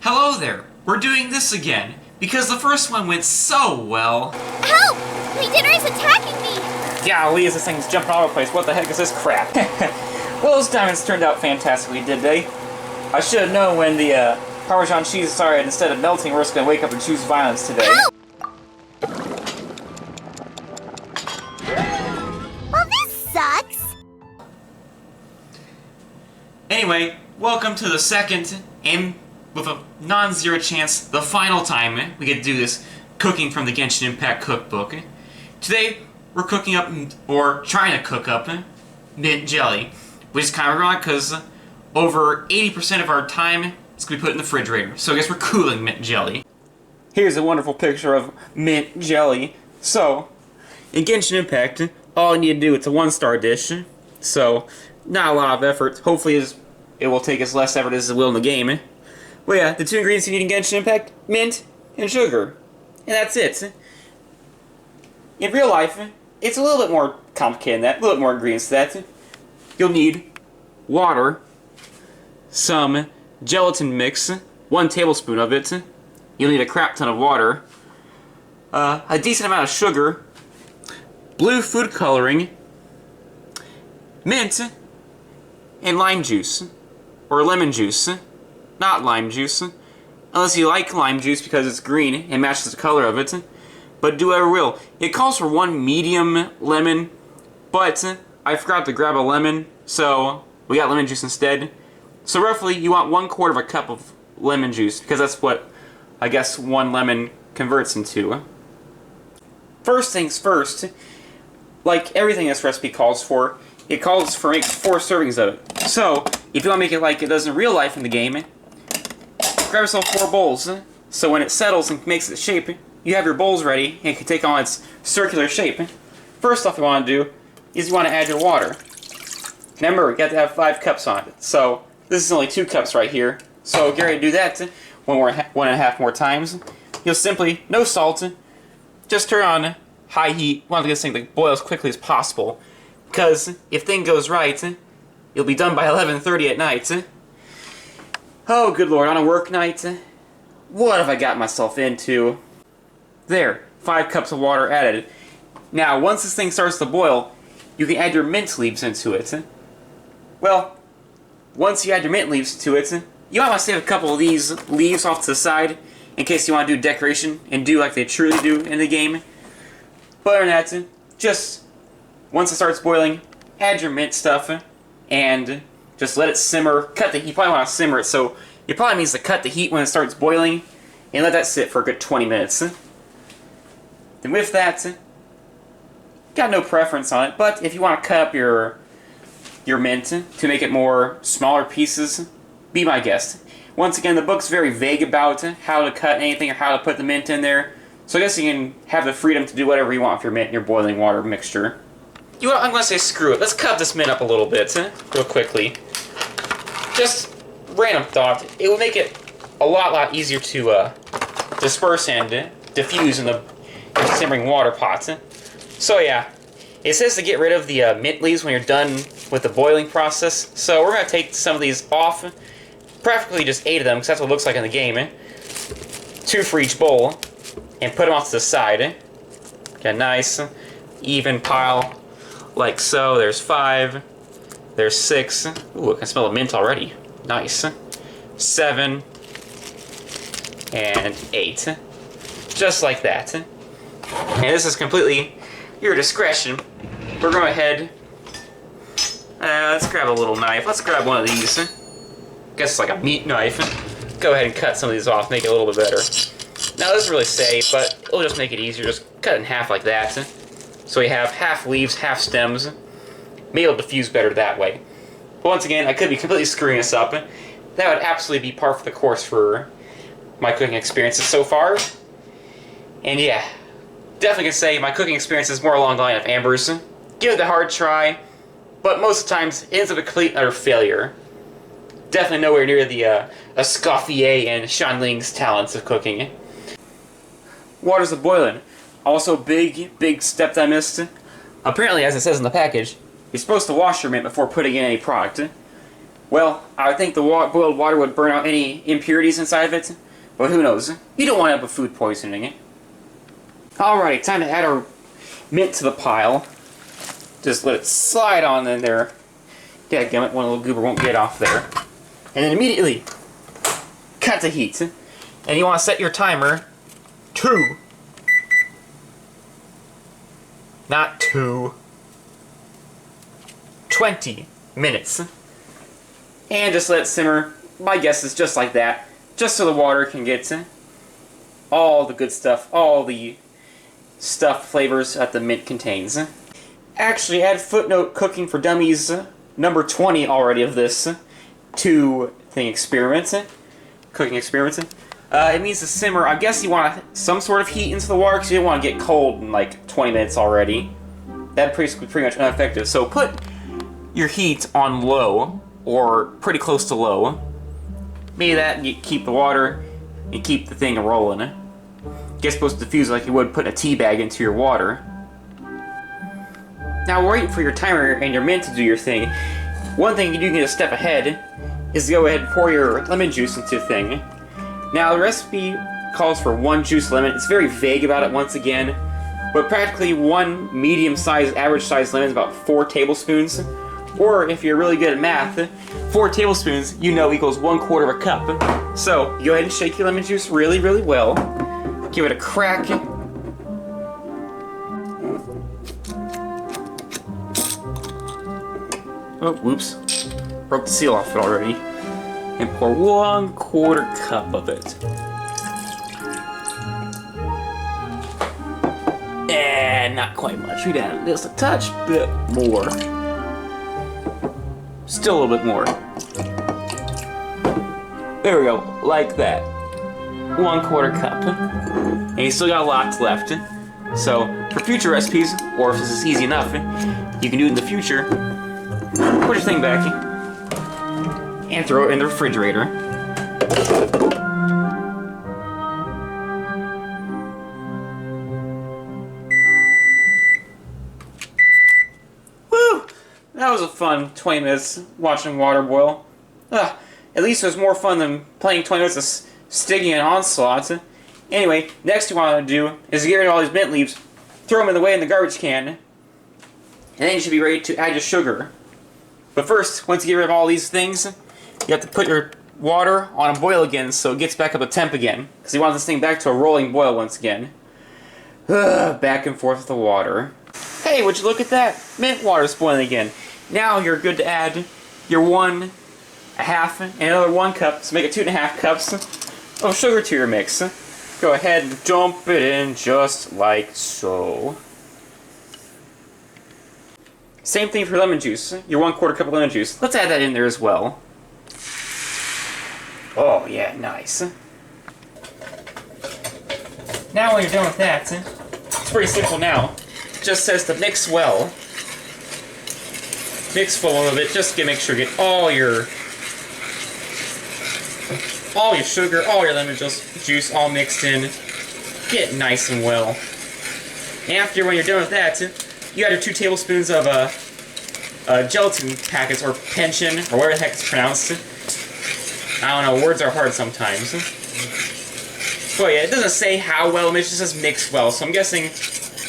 Hello there! We're doing this again, because the first one went so well. Help! My dinner is attacking me! Golly, this thing's jumping all over the place. What the heck is this crap? Well, those diamonds turned out fantastically, did they? I should have known when the Parmesan cheese started, instead of melting, we're just going to wake up and choose violence today. Help! Well, this sucks! Anyway, welcome to the second, and with a non-zero chance, the final time we get to do this cooking from the GenshinImpact cookbook. Today, we're cooking up, or trying to cook up, mint jelly, which is kind of ironic because over 80% of our time is going to be put in the refrigerator. So I guess we're cooling mint jelly. Here's a wonderful picture of mint jelly. So, in GenshinImpact, all you need to do, it's a 1-star dish. So, not a lot of effort. Hopefully it will take as less effort as it will in the game. Well, yeah, the 2 ingredients you need in GenshinImpact, mint and sugar. And that's it. In real life, it's a little bit more complicated than that, a little bit more ingredients to that. You'll need water, some gelatin mix, 1 tablespoon of it. You'll need a crap ton of water, a decent amount of sugar, blue food coloring, mint, and lime juice, or lemon juice, not lime juice, unless you like lime juice because it's green and matches the color of it, but do whatever will. It calls for 1 medium lemon, but I forgot to grab a lemon, so we got lemon juice instead. So roughly, you want 1/4 cup of lemon juice, because that's what, I guess, 1 lemon converts into. First things first, like everything this recipe calls for, it calls for making 4 servings of it. So, if you want to make it like it does in real life in the game, grab yourself 4 bowls. So when it settles and makes its shape, you have your bowls ready and it can take on its circular shape. First off you want to do is you want to add your water. Remember, you got to have 5 cups on it. So this is only 2 cups right here. So get ready to do that 1.5 more times. You'll simply, no salt, just turn on high heat. You want to get this thing to boil as quickly as possible. Because if things goes right, you'll be done by 11:30 at night. Oh, good lord, on a work night, what have I got myself into? There, 5 cups of water added. Now, once this thing starts to boil, you can add your mint leaves into it. Well, once you add your mint leaves to it, you might want to save a couple of these leaves off to the side in case you want to do decoration and do like they truly do in the game. But other than that, just once it starts boiling, add your mint stuff and just let it simmer. Cut the heat. You probably want to simmer it, so it probably means to cut the heat when it starts boiling and let that sit for a good 20 minutes. Then with that, got no preference on it, but if you want to cut up your mint to make it more smaller pieces, be my guest. Once again, the book's very vague about how to cut anything or how to put the mint in there, so I guess you can have the freedom to do whatever you want with your mint and your boiling water mixture. You know what, I'm going to say screw it. Let's cut this mint up a little bit, real quickly. Just random thought. It will make it a lot easier to disperse and diffuse in the simmering water pot. So yeah, it says to get rid of the mint leaves when you're done with the boiling process. So we're going to take some of these off, practically just 8 of them, because that's what it looks like in the game. 2 for each bowl, and put them off to the side. Get a nice, even pile, like so. There's 5, there's 6. Ooh, I can smell the mint already. Nice. 7, and 8. Just like that. And this is completely your discretion. We're going ahead. Let's grab a little knife. Let's grab one of these. Guess it's like a meat knife. Go ahead and cut some of these off, make it a little bit better. Now, this doesn't really say, but it'll just make it easier. Just cut it in half like that. So we have half leaves, half stems. Maybe it'll diffuse better that way. But once again, I could be completely screwing this up. That would absolutely be par for the course for my cooking experiences so far. And yeah, definitely can say my cooking experience is more along the line of Amber's. Give it a hard try, but most of the times it ends up a complete and utter failure. Definitely nowhere near the Escoffier and Shanling's talents of cooking. Water's a-boiling. Also, big step that I missed. Apparently, as it says in the package, you're supposed to wash your mint before putting in any product. Well, I think the boiled water would burn out any impurities inside of it, but who knows? You don't want to have a food poisoning. Alright, time to add our mint to the pile. Just let it slide on in there. Dadgummit, one little goober won't get off there. And then immediately cut the heat. And you want to set your timer to... not 20 minutes. And just let it simmer. My guess is just like that. Just so the water can get all the good stuff, all the stuff flavors that the mint contains. Actually, add footnote cooking for dummies number 20 already of this to cooking experiment. It means to simmer. I guess you want some sort of heat into the water because you don't want to get cold in like 20 minutes already. That'd pretty much ineffective. So put your heat on low or pretty close to low. Maybe that you keep the water and keep the thing rolling. Get supposed to diffuse like you would putting a tea bag into your water. Now we're waiting for your timer and your mint to do your thing. One thing you do need a step ahead is to go ahead and pour your lemon juice into the thing. Now the recipe calls for 1 juice lemon. It's very vague about it once again, but practically 1 medium-sized, average-sized lemon is about 4 tablespoons. Or if you're really good at math, 4 tablespoons you know equals 1/4 of a cup. So go ahead and shake your lemon juice really, really well. Give it a crack. Oh, whoops. Broke the seal off it already. And pour 1/4 cup of it. And not quite much. We'd add just a touch bit more. Still a little bit more. There we go, like that. 1/4 cup. And you still got lots left. So, for future recipes, or if this is easy enough, you can do it in the future. Put your thing back and throw it in the refrigerator. Woo! That was a fun 20 minutes watching water boil. At least it was more fun than playing 20 minutes of sticking an onslaught. Anyway, next you want to do is get rid of all these mint leaves, throw them in the garbage can, and then you should be ready to add your sugar. But first, once you get rid of all these things, you have to put your water on a boil again so it gets back up to temp again. Because you want this thing back to a rolling boil once again. Back and forth with the water. Hey, would you look at that? Mint water's boiling again. Now you're good to add your 1/2 and another 1 cup, so make it 2.5 cups of sugar to your mix. Go ahead and dump it in just like so. Same thing for lemon juice. Your 1/4 cup of lemon juice. Let's add that in there as well. Oh yeah, nice. Now when you're done with that, it's pretty simple now. It just says to mix well. Mix full of it, just to make sure you get all your sugar, all your lemon juice all mixed in. Get nice and well. After, when you're done with that, you add your 2 tablespoons of gelatin packets, or pension, or whatever the heck it's pronounced. I don't know, words are hard sometimes. But yeah, it doesn't say how well, it just says mix well, so I'm guessing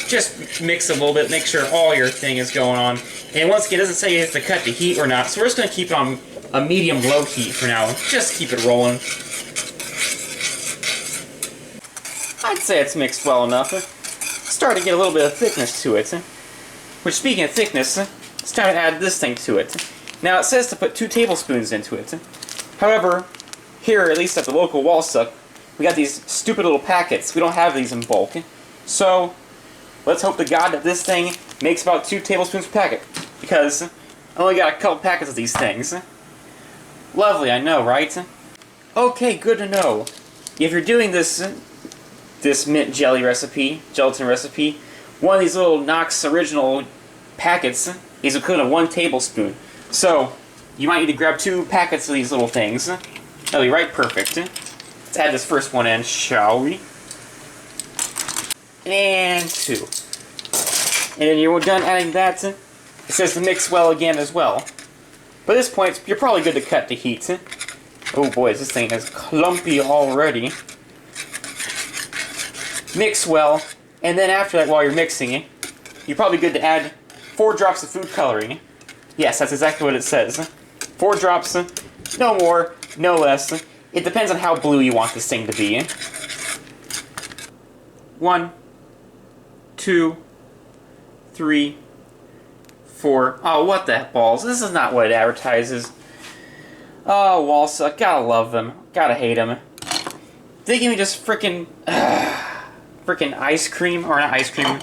just mix a little bit, make sure all your thing is going on. And once again, it doesn't say you have to cut the heat or not, so we're just going to keep it on a medium-low heat for now. Just keep it rolling. I'd say it's mixed well enough. It's starting to get a little bit of thickness to it. Which, speaking of thickness, it's time to add this thing to it. Now, it says to put 2 tablespoons into it. However, here, at least at the local Wallstuck, we got these stupid little packets. We don't have these in bulk. So, let's hope to God that this thing makes about 2 tablespoons per packet. Because I only got a couple packets of these things. Lovely, I know, right? Okay, good to know. If you're doing this mint gelatin recipe, one of these little Knox original packets is equivalent of 1 tablespoon. So, you might need to grab 2 packets of these little things. That'll be right perfect. Let's add this first one in, shall we? And 2. And then you're done adding that. It says to mix well again as well. But at this point, you're probably good to cut the heat. Oh boy, this thing is clumpy already. Mix well, and then after that, while you're mixing, you're probably good to add 4 drops of food coloring. Yes, that's exactly what it says. 4 drops, no more, no less. It depends on how blue you want this thing to be. 1, 2, 3, 4. Oh, what the balls? This is not what it advertises. Oh, Walsuck, gotta love them. Gotta hate them. They give me just frickin' ice cream, or not ice cream,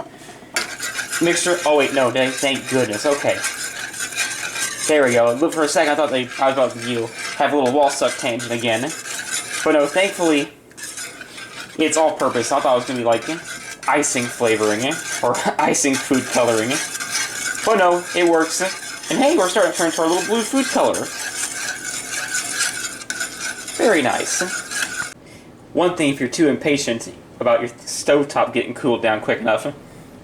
mixture. Oh wait, no, thank goodness. Okay, there we go. Look, for a second, I was about to have a little Walsuck tangent again, but no. Thankfully, it's all-purpose. I thought it was gonna be like icing flavoring or icing food coloring, but no, it works. And hey, we're starting to turn into our little blue food color. Very nice. One thing, if you're too impatient about your stovetop getting cooled down quick enough,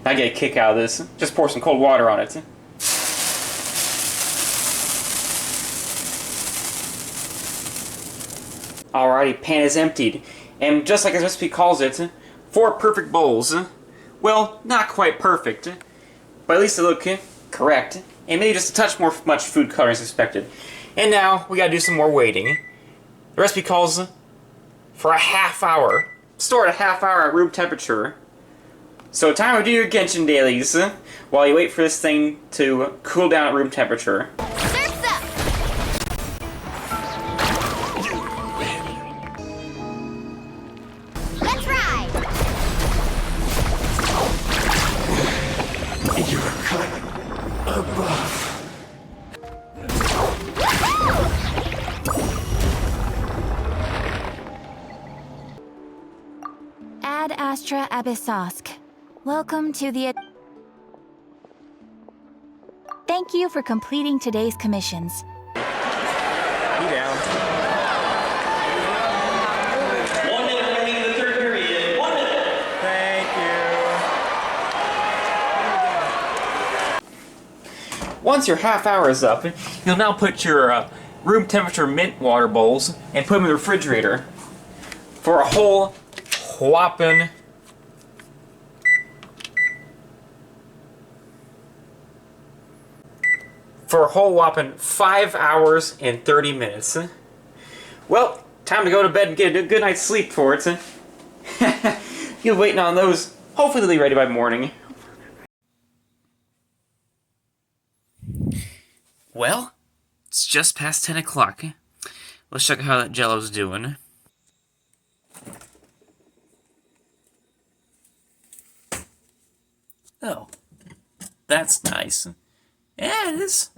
I get a kick out of this. Just pour some cold water on it. Alrighty, pan is emptied. And just like the recipe calls it, 4 perfect bowls. Well, not quite perfect, but at least they look correct. And maybe just a touch more much food coloring as expected. And now, we gotta do some more waiting. The recipe calls for a half hour. Store it a half hour at room temperature. So time to do your Genshin dailies while you wait for this thing to cool down at room temperature. Surf's up! Let's ride! You're cut above. Ad Astra Abyssosk. Welcome to the... Thank you for completing today's commissions. Be down. 1 minute remaining in the third period. 1 minute. Thank you. Once your half hour is up, you'll now put your room temperature mint water bowls and put them in the refrigerator for a whole whopping 5 hours and 30 minutes. Well, time to go to bed and get a good night's sleep for it. You're waiting on those. Hopefully they'll be ready by morning. Well, it's just past 10 o'clock. Let's check out how that Jello's doing. Oh, that's nice. Yeah, it is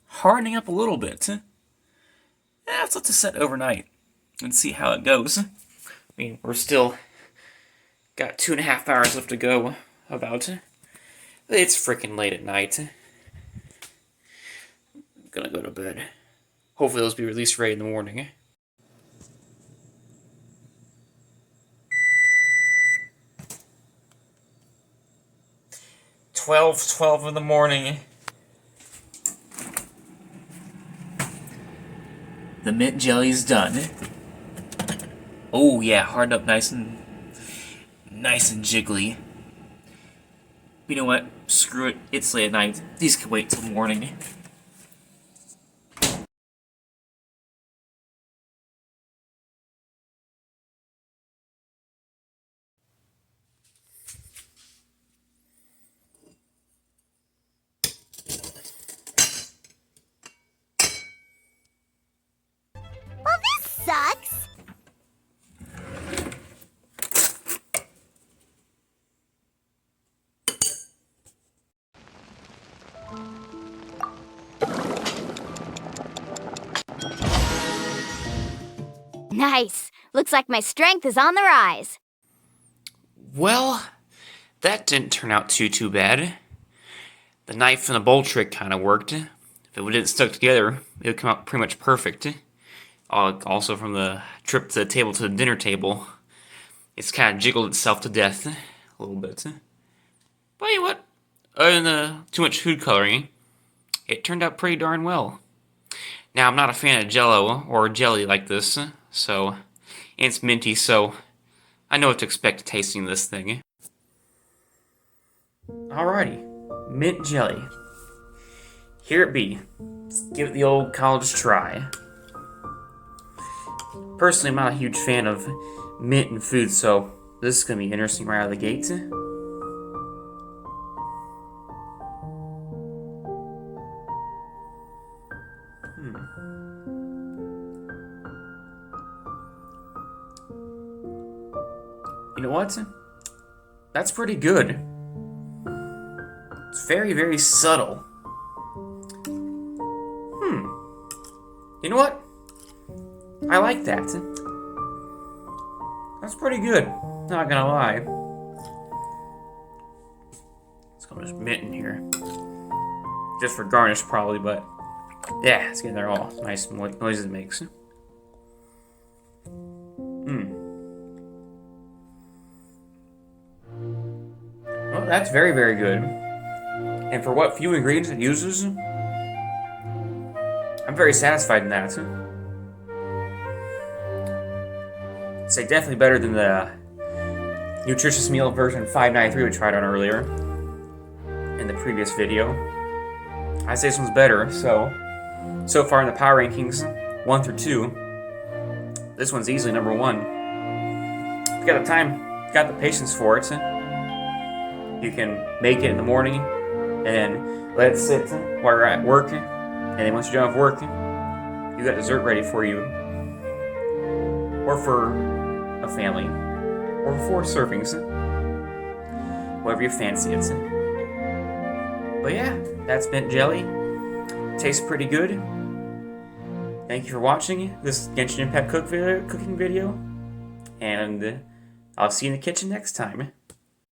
hardening up a little bit. Yeah, let's let this set overnight and see how it goes. I mean, we're still got 2.5 hours left to go about. It's freaking late at night. I'm gonna go to bed. Hopefully those will be released ready in the morning. Twelve in the morning. The mint jelly's done. Oh yeah, hardened up nice and jiggly. You know what? Screw it. It's late at night. These can wait till morning. Well, this sucks. Nice. Looks like my strength is on the rise. Well, that didn't turn out too bad. The knife and the bowl trick kind of worked. If it didn't stuck together, it would come out pretty much perfect. Also from the trip to the table to the dinner table, it's kind of jiggled itself to death a little bit. But you know what? Other than too much food coloring, it turned out pretty darn well. Now, I'm not a fan of Jello or jelly like this, so and it's minty, so I know what to expect tasting this thing. Alrighty, mint jelly. Here it be. Let's give it the old college try. Personally, I'm not a huge fan of mint in food, so this is going to be interesting right out of the gate. You know what? That's pretty good. It's very, very subtle. You know what? I like that. That's pretty good. Not gonna lie. Let's go just mint in here. Just for garnish, probably, but yeah, it's getting there all nice noises it makes. Well, that's very, very good. And for what few ingredients it uses, I'm very satisfied in that. I'd say definitely better than the nutritious meal version 593 we tried on earlier in the previous video. I'd say this one's better. So far in the power rankings, 1 through 2, this one's easily number 1. If you got the time, got the patience for it, you can make it in the morning and let it sit while you're at work. And then once you're done with work, you got dessert ready for you. Or for a family. Or 4 servings. Whatever you fancy it. But yeah, that's mint jelly. Tastes pretty good. Thank you for watching this GenshinImpact cooking video. And I'll see you in the kitchen next time.